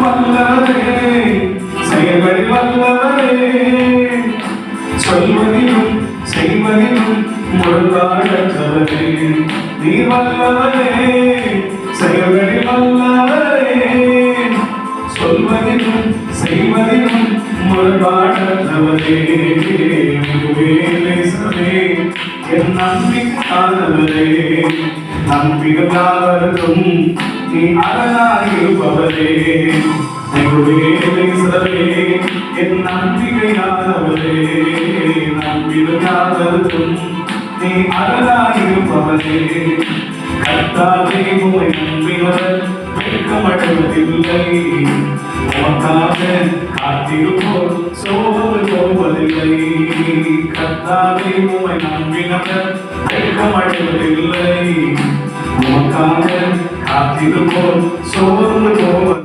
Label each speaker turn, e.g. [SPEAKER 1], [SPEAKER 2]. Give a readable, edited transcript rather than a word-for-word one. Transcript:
[SPEAKER 1] வல்லவரே செயல்களில் வல்லவரே சொல்வதிலும் செய்வதிலும் முழுதாடற்றவரே நீ வல்லவரே செயல்களில் வல்லவரே சொல்வதிலும் செய்வதிலும் முழுதாடற்றவரே என் நம்பிக்கையானவரே நம்பிக்கையாளருக்கும் நீ அரணாயிருப்பவரே என் நம்பிக்கையானவரே நம்பிக்கையாளருக்கும் நீ அரணாயிருப்பவரே கர்த்தாவே உம்மை நம்பினவர் வெட்கமடைவதில்லை உமக்காக காத்திருப்போர் சோர்ந்து போவதில்லை கர்த்தாவே உம்மை நம்பினவர் வெட்கமடைவதில்லை உமக்காக காத்திருப்போர் சோர்ந்து போவதில்லை